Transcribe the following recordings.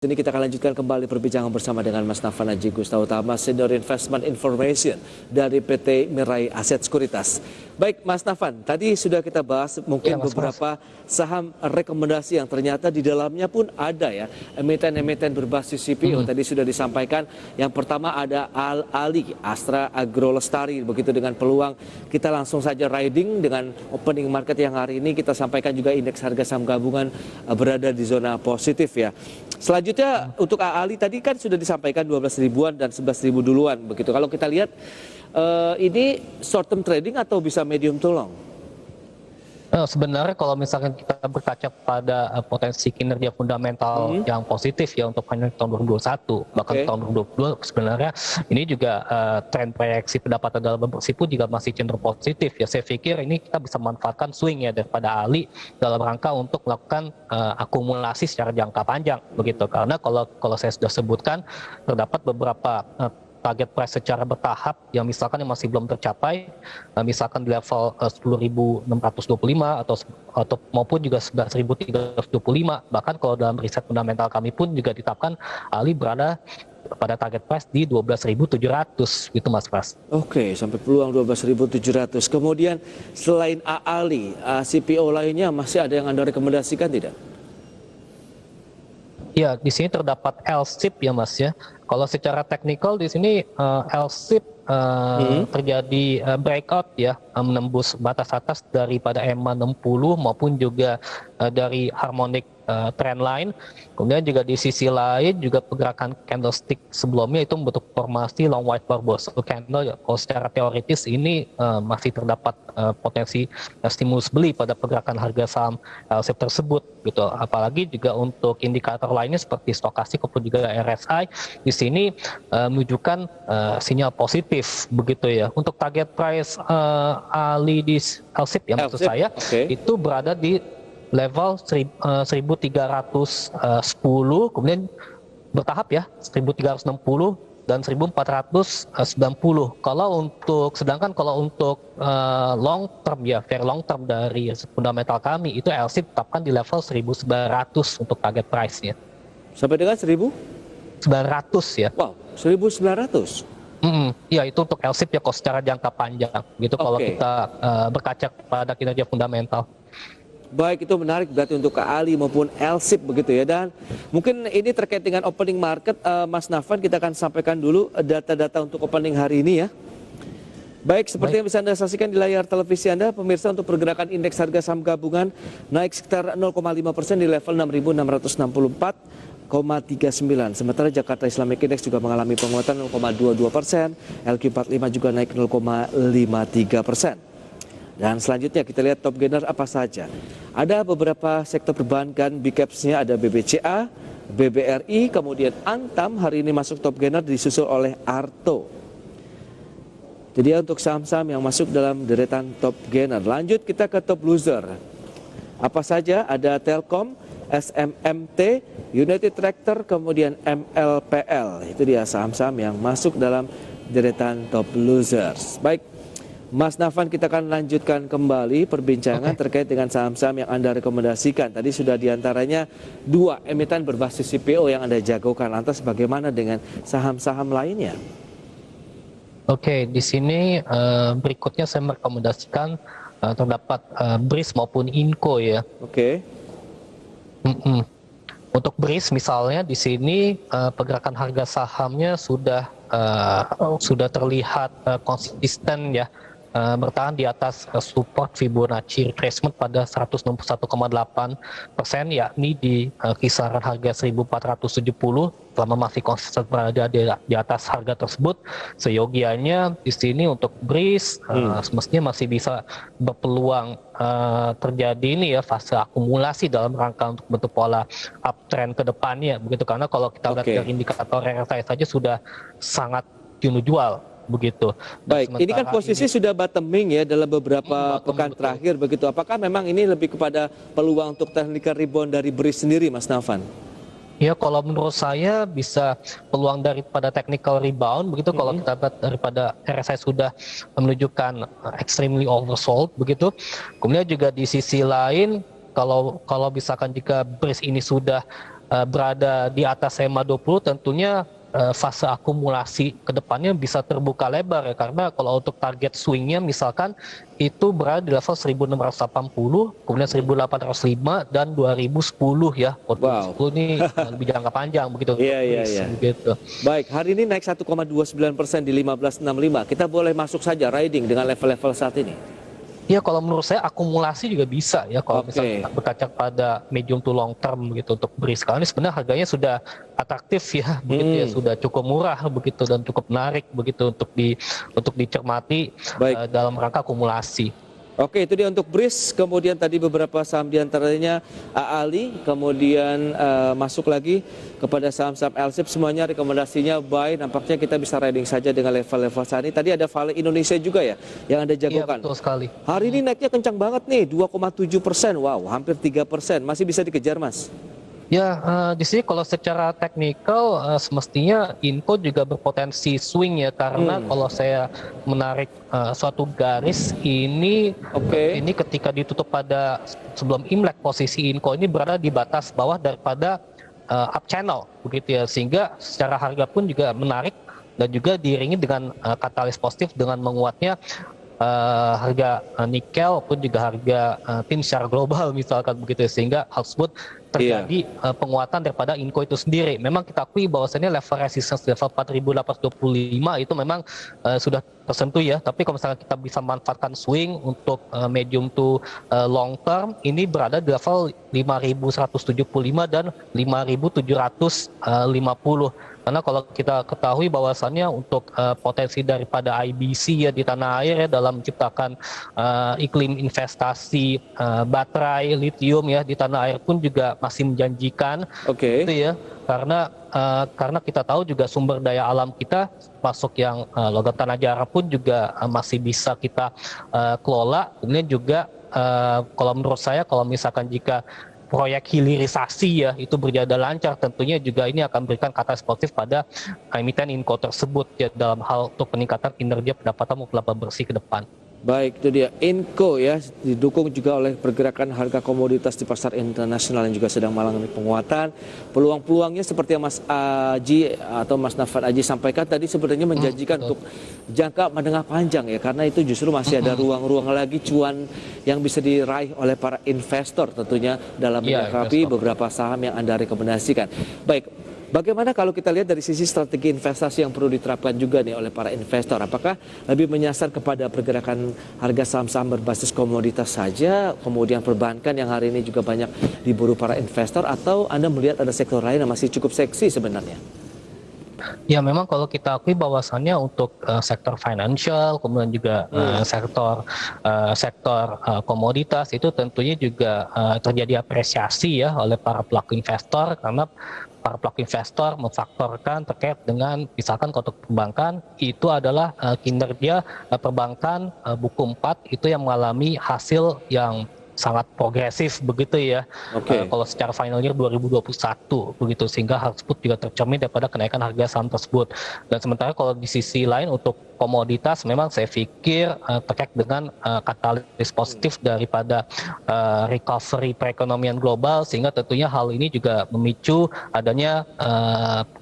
Ini kita akan lanjutkan kembali perbincangan bersama dengan Mas Nafan Haji Gustawutama, Senior Investment Information dari PT Mirai Aset Sekuritas. Baik Mas Nafan, tadi sudah kita bahas mungkin beberapa saham rekomendasi yang ternyata di dalamnya pun ada ya emiten-emiten berbasis CPO. Tadi sudah disampaikan yang pertama ada ALI, Astra Agro Lestari, begitu dengan peluang kita langsung saja riding dengan opening market yang hari ini kita sampaikan juga indeks harga saham gabungan berada di zona positif ya. Selanjutnya untuk ALI tadi kan sudah disampaikan 12 ribuan dan 11 ribu duluan begitu. Kalau kita lihat ini short term trading atau bisa medium to long? Sebenarnya kalau misalkan kita berkaca pada potensi kinerja fundamental yang positif ya untuk tahun 2021 bahkan tahun 2022 sebenarnya ini juga tren proyeksi pendapatan dalam bersih pun juga masih cenderung positif ya. Saya pikir ini kita bisa manfaatkan swing ya daripada ALI dalam rangka untuk melakukan akumulasi secara jangka panjang begitu, karena kalau saya sudah sebutkan terdapat beberapa target price secara bertahap yang misalkan yang masih belum tercapai, misalkan di level 10.625 atau maupun juga 11.325. Bahkan kalau dalam riset fundamental kami pun juga ditetapkan ALI berada pada target price di 12.700 gitu Mas Pras. Oke, sampai peluang 12.700. Kemudian selain ALI, CPO lainnya masih ada yang Anda rekomendasikan tidak? Ya, di sini terdapat LSIP ya Mas ya. Kalau secara teknikal di sini LSIP terjadi breakout ya, menembus batas atas daripada EMA 60 maupun juga dari harmonic trendline. Kemudian juga di sisi lain juga pergerakan candlestick sebelumnya itu membentuk formasi long white bar Boswell candle ya. Kalau secara teoritis ini masih terdapat potensi stimulus beli pada pergerakan harga saham LSIP tersebut gitu. Apalagi juga untuk indikator lainnya seperti stokastik maupun juga RSI di sini menunjukkan sinyal positif begitu ya. Untuk target price ALI di LSIP ya maksud saya itu berada di level 1310, kemudian bertahap ya 1360 dan 1490. Sedangkan kalau untuk long term ya, very long term dari fundamental kami itu LSIP tetapkan di level 1900 untuk target price-nya. Sampai dengan 1900 ya. Wow, 1900. Ya itu untuk LSIP ya kalau secara jangka panjang gitu kalau kita berkaca pada kinerja fundamental. Baik, itu menarik berarti untuk ALI maupun LSIP begitu ya. Dan mungkin ini terkait dengan opening market, Mas Nafan, kita akan sampaikan dulu data-data untuk opening hari ini ya. Baik, seperti yang bisa Anda saksikan di layar televisi Anda, pemirsa, untuk pergerakan indeks harga saham gabungan naik sekitar 0,5% di level 6.664,39. Sementara Jakarta Islamic Index juga mengalami penguatan 0,22%, LQ45 juga naik 0,53%. Dan selanjutnya kita lihat top gainer apa saja. Ada beberapa sektor perbankan, big caps-nya ada BBCA, BBRI, kemudian Antam hari ini masuk top gainer disusul oleh Arto. Jadi untuk saham-saham yang masuk dalam deretan top gainer. Lanjut kita ke top loser. Apa saja? Ada Telkom, SMMT, United Tractor, kemudian MLPL. Itu dia saham-saham yang masuk dalam deretan top losers. Baik, Mas Nafan, kita akan lanjutkan kembali perbincangan terkait dengan saham-saham yang Anda rekomendasikan. Tadi sudah diantaranya 2 emiten berbasis CPO yang Anda jagokan. Lantas bagaimana dengan saham-saham lainnya? Oke, di sini berikutnya saya merekomendasikan terdapat BRIS maupun INCO ya. Untuk BRIS misalnya di sini pergerakan harga sahamnya sudah terlihat konsisten ya. Bertahan di atas support Fibonacci retracement pada 161,8%, yakni di kisaran harga 1470 selama masih konsisten berada di atas harga tersebut. Seyogianya di sini untuk BRIS semestinya masih bisa berpeluang terjadi ini ya fase akumulasi dalam rangka untuk bentuk pola uptrend ke depannya begitu, karena kalau kita lihat dari indikator RSI saja sudah sangat jual begitu. Baik, ini kan posisi sudah bottoming ya dalam beberapa pekan terakhir begitu. Apakah memang ini lebih kepada peluang untuk technical rebound dari BRIS sendiri, Mas Nafan? Ya, kalau menurut saya bisa peluang daripada technical rebound begitu kalau kita lihat daripada RSI sudah menunjukkan extremely oversold begitu. Kemudian juga di sisi lain kalau misalkan jika BRIS ini sudah berada di atas EMA 20 tentunya fase akumulasi ke depannya bisa terbuka lebar ya, karena kalau untuk target swingnya misalkan itu berada di level 1680, kemudian 1805 dan 2010 ya. Wow. 2010 ini lebih jangka panjang begitu. Iya. Begitu. Baik, hari ini naik 1,29% di 1565. Kita boleh masuk saja riding dengan level-level saat ini. Ya kalau menurut saya akumulasi juga bisa ya kalau misalnya kita berkaca pada medium to long term begitu untuk BRIS. Karena ini sebenarnya harganya sudah atraktif ya begitu ya, sudah cukup murah begitu dan cukup menarik begitu untuk dicermati dalam rangka akumulasi. Oke, itu dia untuk BRIS. Kemudian tadi beberapa saham diantaranya AALI, kemudian masuk lagi kepada saham-saham LSIP, semuanya rekomendasinya buy. Nampaknya kita bisa riding saja dengan level-level saat ini. Tadi ada Vale Indonesia juga ya yang Anda jagokan. Iya, betul sekali. Hari ini naiknya kencang banget nih, 2,7%. Wow, hampir 3%. Masih bisa dikejar, Mas? Ya, di sini kalau secara teknikal semestinya Inco juga berpotensi swing ya, karena kalau saya menarik suatu garis ini ketika ditutup pada sebelum Imlek, posisi Inco ini berada di batas bawah daripada up channel begitu ya, sehingga secara harga pun juga menarik dan juga diiringi dengan katalis positif dengan menguatnya harga nikel pun juga harga tin secara global misalkan begitu, sehingga hal tersebut terjadi penguatan daripada Inco itu sendiri. Memang kita akui bahwasannya level resistance level 4.825 itu memang sudah tersentuh ya, tapi kalau misalnya kita bisa manfaatkan swing untuk medium to long term, ini berada di level 5.175 dan 5.750. Karena kalau kita ketahui bahwasannya untuk potensi daripada IBC ya di tanah air ya dalam menciptakan iklim investasi baterai lithium ya di tanah air pun juga masih menjanjikan. Gitu ya. Karena kita tahu juga sumber daya alam kita masuk yang logam tanah jara pun juga masih bisa kita kelola. Kemudian juga kalau menurut saya kalau misalkan jika proyek hilirisasi ya itu berjalan lancar, tentunya juga ini akan memberikan katalis positif pada emiten Inco tersebut ya dalam hal untuk peningkatan kinerja pendapatan maupun laba bersih ke depan. Baik, itu dia Inco ya, didukung juga oleh pergerakan harga komoditas di pasar internasional yang juga sedang mengalami penguatan. Peluang-peluangnya seperti yang Mas Aji atau Mas Nafan Aji sampaikan tadi sebenarnya menjanjikan untuk jangka menengah panjang ya, karena itu justru masih ada ruang-ruang lagi cuan yang bisa diraih oleh para investor tentunya dalam menyikapi beberapa saham yang Anda rekomendasikan. Baik, bagaimana kalau kita lihat dari sisi strategi investasi yang perlu diterapkan juga nih oleh para investor? Apakah lebih menyasar kepada pergerakan harga saham-saham berbasis komoditas saja, kemudian perbankan yang hari ini juga banyak diburu para investor, atau Anda melihat ada sektor lain yang masih cukup seksi sebenarnya? Ya memang kalau kita akui bahwasannya untuk sektor financial, kemudian juga sektor komoditas itu tentunya juga terjadi apresiasi ya oleh para pelaku investor, karena para pelaku investor memfaktorkan terkait dengan misalkan untuk perbankan itu adalah kinerja perbankan buku 4 itu yang mengalami hasil yang sangat progresif begitu ya. Kalau secara final year 2021 begitu, sehingga hal tersebut juga tercermin daripada kenaikan harga saham tersebut. Dan sementara kalau di sisi lain untuk komoditas memang saya pikir terkait dengan katalis positif daripada recovery perekonomian global, sehingga tentunya hal ini juga memicu adanya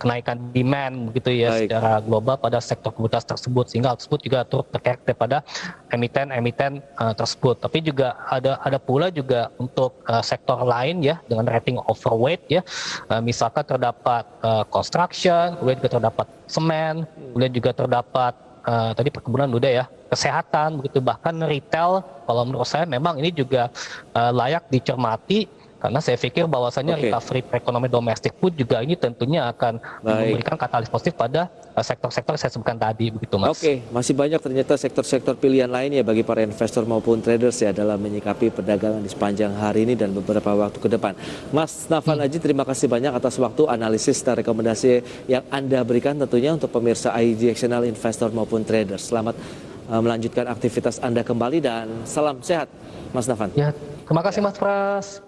kenaikan demand begitu ya secara global pada sektor komoditas tersebut, sehingga hal tersebut juga turut terkait daripada emiten-emiten tersebut. Tapi juga ada pula juga untuk sektor lain ya dengan rating overweight ya, misalkan terdapat construction, kemudian juga terdapat semen, kemudian juga terdapat tadi perkebunan udah ya, kesehatan begitu, bahkan retail. Kalau menurut saya memang ini juga layak dicermati, karena saya pikir bahwasannya recovery perekonomian domestik pun juga ini tentunya akan memberikan katalis positif pada sektor-sektor yang saya sebutkan tadi begitu Mas. Masih banyak ternyata sektor-sektor pilihan lain ya bagi para investor maupun traders ya dalam menyikapi perdagangan di sepanjang hari ini dan beberapa waktu ke depan. Mas Nafan Aji, terima kasih banyak atas waktu, analisis dan rekomendasi yang Anda berikan tentunya untuk pemirsa IG Actional Investor maupun traders. Selamat melanjutkan aktivitas Anda kembali dan salam sehat Mas Nafan. Ya, terima kasih Mas Pras.